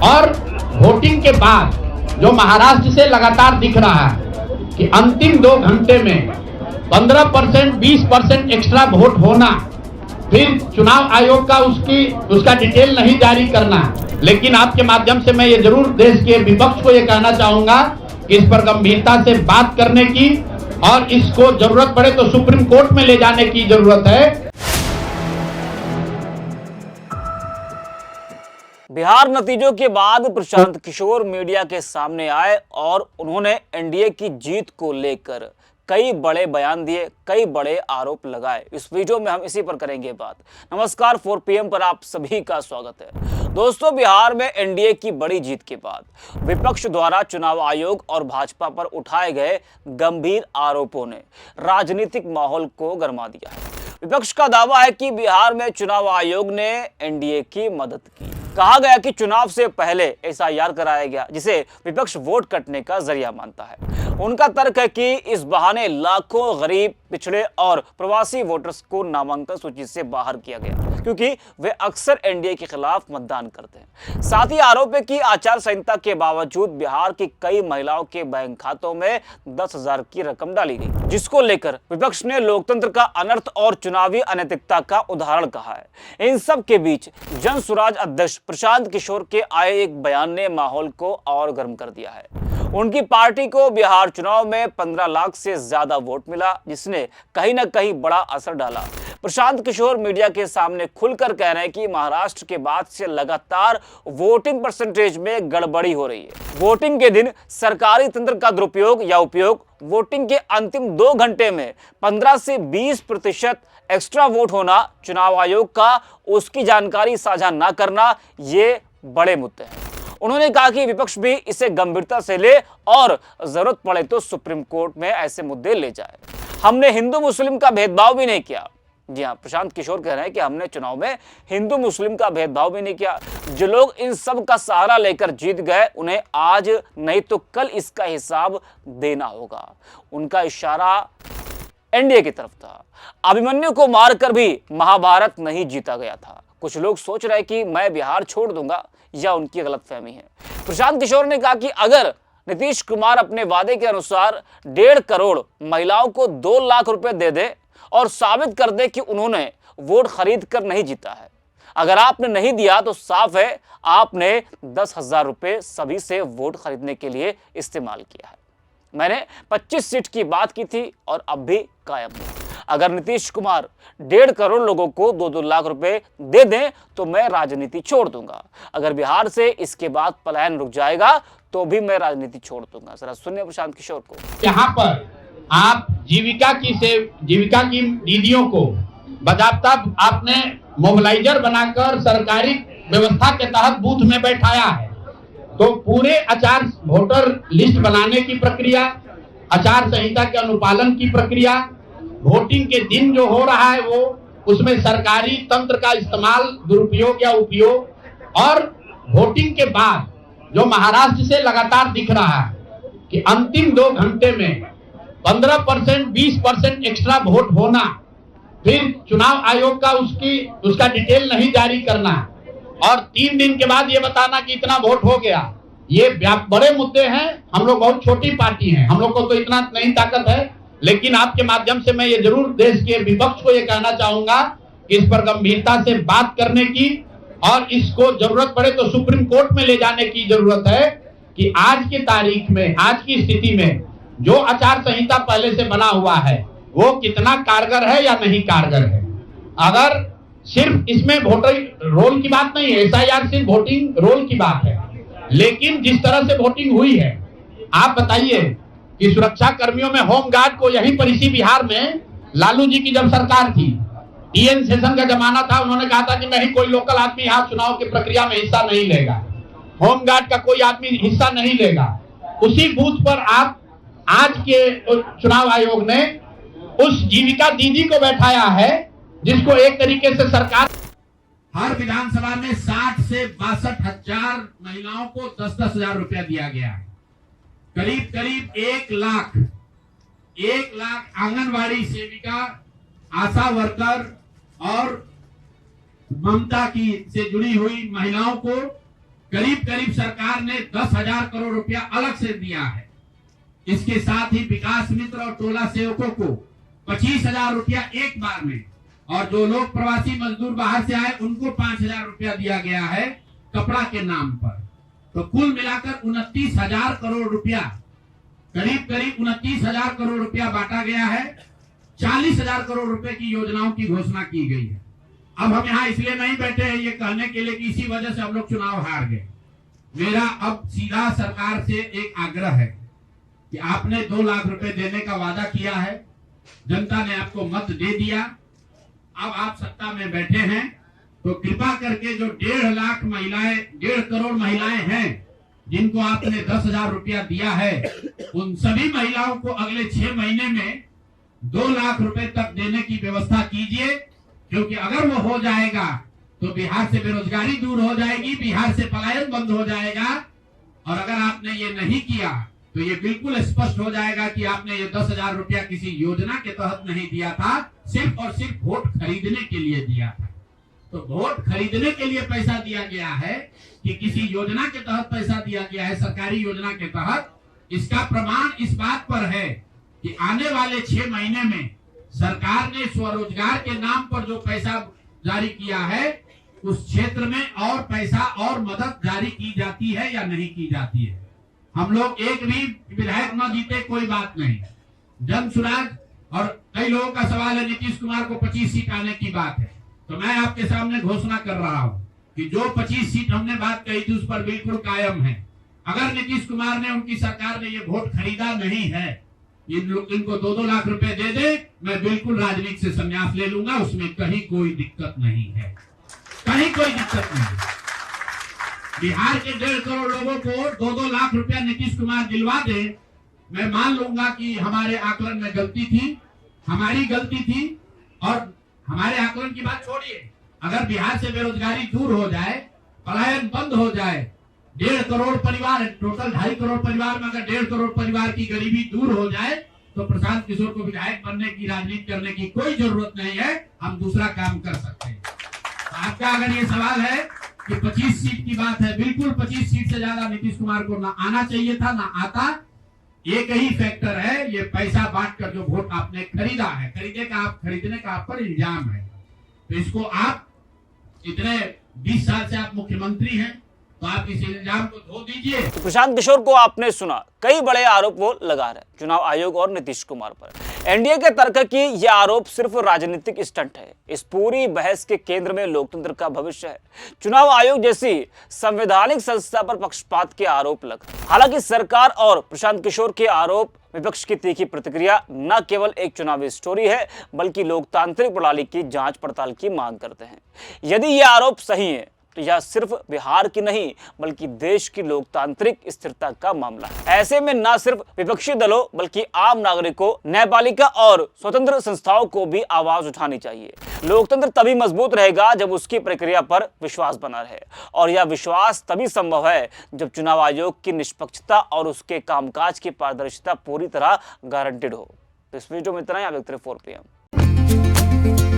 और वोटिंग के बाद जो महाराष्ट्र से लगातार दिख रहा है कि अंतिम 2 घंटे में 15%, 20% एक्स्ट्रा वोट होना, फिर चुनाव आयोग का उसका डिटेल नहीं जारी करना। लेकिन आपके माध्यम से मैं ये जरूर देश के विपक्ष को ये कहना चाहूंगा कि इस पर गंभीरता से बात करने की और इसको जरूरत पड़े तो सुप्रीम कोर्ट में ले जाने की जरूरत है। बिहार नतीजों के बाद प्रशांत किशोर मीडिया के सामने आए और उन्होंने एनडीए की जीत को लेकर कई बड़े बयान दिए, कई बड़े आरोप लगाए। इस वीडियो में हम इसी पर करेंगे बात। नमस्कार, 4 PM पर आप सभी का स्वागत है। दोस्तों, बिहार में एनडीए की बड़ी जीत के बाद विपक्ष द्वारा चुनाव आयोग और भाजपा पर उठाए गए गंभीर आरोपों ने राजनीतिक माहौल को गरमा दिया है। विपक्ष का दावा है कि बिहार में चुनाव आयोग ने एनडीए की मदद की। कहा गया कि चुनाव से पहले एसआईआर कराया गया, जिसे विपक्ष वोट कटने का जरिया मानता है। उनका तर्क है कि इस बहाने लाखों गरीब, पिछड़े और प्रवासी वोटर्स को नामांकन सूची से बाहर किया गया, क्योंकि वे अक्सर एनडीए के खिलाफ मतदान करते हैं। साथ ही आरोप है कि आचार संहिता के बावजूद बिहार की कई महिलाओं के बैंक खातों में 10,000 की रकम डाली गई, जिसको लेकर विपक्ष ने लोकतंत्र का अनर्थ और चुनावी अनैतिकता का उदाहरण कहा है। इन सब के बीच जन सुराज अध्यक्ष प्रशांत किशोर के आए एक बयान ने माहौल को और गर्म कर दिया है। उनकी पार्टी को बिहार चुनाव में 15 लाख से ज्यादा वोट मिला, जिसने कहीं ना कहीं बड़ा असर डाला। प्रशांत किशोर मीडिया के सामने खुलकर कह रहे हैं कि महाराष्ट्र के बाद से लगातार वोटिंग परसेंटेज में गड़बड़ी हो रही है। वोटिंग के दिन सरकारी तंत्र का दुरुपयोग या उपयोग, वोटिंग के अंतिम 2 घंटे में 15 से 20% एक्स्ट्रा वोट होना, चुनाव आयोग का उसकी जानकारी साझा न करना, ये बड़े मुद्दे हैं। उन्होंने कहा कि विपक्ष भी इसे गंभीरता से ले और जरूरत पड़े तो सुप्रीम कोर्ट में ऐसे मुद्दे ले जाए। हमने हिंदू मुस्लिम का भेदभाव भी नहीं किया। जी हां, प्रशांत किशोर कह रहे हैं कि हमने चुनाव में हिंदू मुस्लिम का भेदभाव भी नहीं किया। जो लोग इन सब का सहारा लेकर जीत गए, उन्हें आज नहीं तो कल इसका हिसाब देना होगा। उनका इशारा एनडीए की तरफ था। अभिमन्यु को मारकर भी महाभारत नहीं जीता गया था। कुछ लोग सोच रहे हैं कि मैं बिहार छोड़ दूंगा, या उनकी गलतफहमी है। प्रशांत किशोर ने कहा कि अगर नीतीश कुमार अपने वादे के अनुसार 1.5 करोड़ महिलाओं को 2 लाख रुपए दे दे और साबित कर दे कि उन्होंने वोट खरीद कर नहीं जीता है, अगर आपने नहीं दिया तो साफ है आपने 10,000 रुपए सभी से वोट खरीदने के लिए इस्तेमाल किया है। मैंने 25 सीट की बात की थी और अब भी कायम हूं। अगर नीतीश कुमार 1.5 करोड़ लोगों को 2-2 लाख रुपए दे दें तो मैं राजनीति छोड़ दूंगा। अगर बिहार से इसके बाद पलायन रुक जाएगा तो भी मैं राजनीति छोड़ दूंगा। जरा सुनिए प्रशांत किशोर को। यहाँ पर आप जीविका की दीदियों को बाकायदा आपने मोबिलाइजर बनाकर सरकारी व्यवस्था के तहत बूथ में बैठाया है। तो पूरे आचार वोटर लिस्ट बनाने की प्रक्रिया, आचार संहिता के अनुपालन की प्रक्रिया, वोटिंग के दिन जो हो रहा है वो उसमें सरकारी तंत्र का इस्तेमाल, दुरुपयोग या उपयोग, और वोटिंग के बाद जो महाराष्ट्र से लगातार दिख रहा है कि अंतिम 2 घंटे में 15%, 20% एक्स्ट्रा वोट होना, फिर चुनाव आयोग का उसका डिटेल नहीं जारी करना और 3 दिन के बाद ये बताना कि इतना वोट हो गया, ये बड़े मुद्दे हैं। हम लोग बहुत छोटी पार्टी हैं, हम लोग को तो इतना नहीं ताकत है। लेकिन आपके माध्यम से मैं ये जरूर देश के विपक्ष को ये कहना चाहूंगा कि इस पर गंभीरता से बात करने की और इसको जरूरत पड़े तो सुप्रीम कोर्ट में ले जाने की जरूरत है कि आज की तारीख में, आज की स्थिति में जो आचार संहिता पहले से बना हुआ है वो कितना कारगर है या नहीं कारगर है। अगर सिर्फ इसमें वोटर रोल की बात नहीं है, एसआईआर सिर्फ वोटिंग रोल की बात है, लेकिन जिस तरह से वोटिंग हुई है, आप बताइए कि सुरक्षा कर्मियों में होमगार्ड को यहीं पर इसी बिहार में लालू जी की जब सरकार थी, टीएन सेशन का जमाना था, उन्होंने कहा था कि नहीं, कोई लोकल आदमी यहाँ चुनाव की प्रक्रिया में हिस्सा नहीं लेगा, होमगार्ड का कोई आदमी हिस्सा नहीं लेगा। उसी बूथ पर आप आज के चुनाव आयोग ने उस जीविका दीदी को बैठाया है, जिसको एक तरीके से सरकार हर विधानसभा में 60 से 62 हजार महिलाओं को 10-10 हजार रुपया दिया गया। करीब 1 लाख आंगनवाड़ी सेविका, आशा वर्कर और ममता की से जुड़ी हुई महिलाओं को करीब करीब सरकार ने 10,000 करोड़ रुपया अलग से दिया है। इसके साथ ही विकास मित्र और टोला सेवकों को 25,000 रुपया एक बार में, और जो लोग प्रवासी मजदूर बाहर से आए उनको 5,000 रुपया दिया गया है कपड़ा के नाम पर। तो कुल मिलाकर 29,000 करोड़ रुपया, करीब करीब 29,000 करोड़ रुपया बांटा गया है। 40,000 करोड़ रुपए की योजनाओं की घोषणा की गई है। अब हम यहाँ इसलिए नहीं बैठे हैं ये कहने के लिए कि इसी वजह से हम लोग चुनाव हार गए। मेरा अब सीधा सरकार से एक आग्रह है कि आपने 2 लाख रुपए देने का वादा किया है, जनता ने आपको मत दे दिया, अब आप सत्ता में बैठे हैं, तो कृपा करके जो 1.5 लाख महिलाएं, 1.5 करोड़ महिलाएं हैं जिनको आपने 10,000 रुपया दिया है, उन सभी महिलाओं को अगले 6 महीने में 2 लाख रुपए तक देने की व्यवस्था कीजिए। क्योंकि अगर वो हो जाएगा तो बिहार से बेरोजगारी दूर हो जाएगी, बिहार से पलायन बंद हो जाएगा। और अगर आपने ये नहीं किया तो ये बिल्कुल स्पष्ट हो जाएगा कि आपने ये 10,000 रुपया किसी योजना के तहत नहीं दिया था, सिर्फ और सिर्फ वोट खरीदने के लिए दिया था। तो वोट खरीदने के लिए पैसा दिया गया है कि किसी योजना के तहत पैसा दिया गया है, सरकारी योजना के तहत। इसका प्रमाण इस बात पर है कि आने वाले 6 महीने में सरकार ने स्वरोजगार के नाम पर जो पैसा जारी किया है, उस क्षेत्र में और पैसा और मदद जारी की जाती है या नहीं की जाती है। हम लोग एक भी विधायक न जीते कोई बात नहीं, जन सुराज। और कई लोगों का सवाल है नीतीश कुमार को 25 सीट आने की बात है, तो मैं आपके सामने घोषणा कर रहा हूं कि जो 25 सीट हमने बात कही थी उस पर बिल्कुल कायम है। अगर नीतीश कुमार ने, उनकी सरकार ने ये वोट खरीदा नहीं है, इनको 2-2 लाख रुपए दे दे, मैं बिल्कुल राजनीति से संन्यास ले लूंगा, उसमें कहीं कोई दिक्कत नहीं है, कहीं कोई दिक्कत नहीं। बिहार के 1.5 करोड़ लोगों को 2-2 लाख रुपया नीतीश कुमार दिलवा दे, मैं मान लूंगा कि हमारे आकलन में गलती थी, हमारी गलती थी। और हमारे आकलन की बात छोड़िए, अगर बिहार से बेरोजगारी दूर हो जाए, पलायन बंद हो जाए, 1.5 करोड़ परिवार, टोटल 2.5 करोड़ परिवार में अगर 1.5 करोड़ परिवार की गरीबी दूर हो जाए, तो प्रशांत किशोर को विधायक बनने की, राजनीति करने की कोई जरूरत नहीं है, हम दूसरा काम कर सकते हैं। आपका अगर ये सवाल है कि 25 सीट की बात है, बिल्कुल 25 सीट से ज्यादा नीतीश कुमार को ना आना चाहिए था, ना आता। एक ही फैक्टर है, ये पैसा बांटकर जो वोट आपने खरीदा है, खरीदने का आप पर इल्जाम है। तो इसको आप इतने 20 साल से आप मुख्यमंत्री हैं, तो आप इस इल्जाम को धो दीजिए। तो प्रशांत किशोर को आपने सुना, कई बड़े आरोप वो लगा रहे चुनाव आयोग और नीतीश कुमार पर। एनडीए के तर्क की यह आरोप सिर्फ राजनीतिक स्टंट है। इस पूरी बहस के केंद्र में लोकतंत्र का भविष्य है। चुनाव आयोग जैसी संवैधानिक संस्था पर पक्षपात के आरोप लगा। हालांकि सरकार और प्रशांत किशोर के आरोप, विपक्ष की तीखी प्रतिक्रिया न केवल एक चुनावी स्टोरी है, बल्कि लोकतांत्रिक प्रणाली की जांच पड़ताल की मांग करते हैं। यदि ये आरोप सही है तो यह सिर्फ बिहार की नहीं बल्कि देश की लोकतांत्रिक स्थिरता का मामला है। ऐसे में न सिर्फ विपक्षी दलों बल्कि आम नागरिकों, न्यायपालिका और स्वतंत्र संस्थाओं को भी आवाज उठानी चाहिए। लोकतंत्र तभी मजबूत रहेगा जब उसकी प्रक्रिया पर विश्वास बना रहे, और यह विश्वास तभी संभव है जब चुनाव आयोग की निष्पक्षता और उसके कामकाज की पारदर्शिता पूरी तरह गारंटेड हो। तो इस वीडियो में इतना ही। आप देखते रहिए 4PM।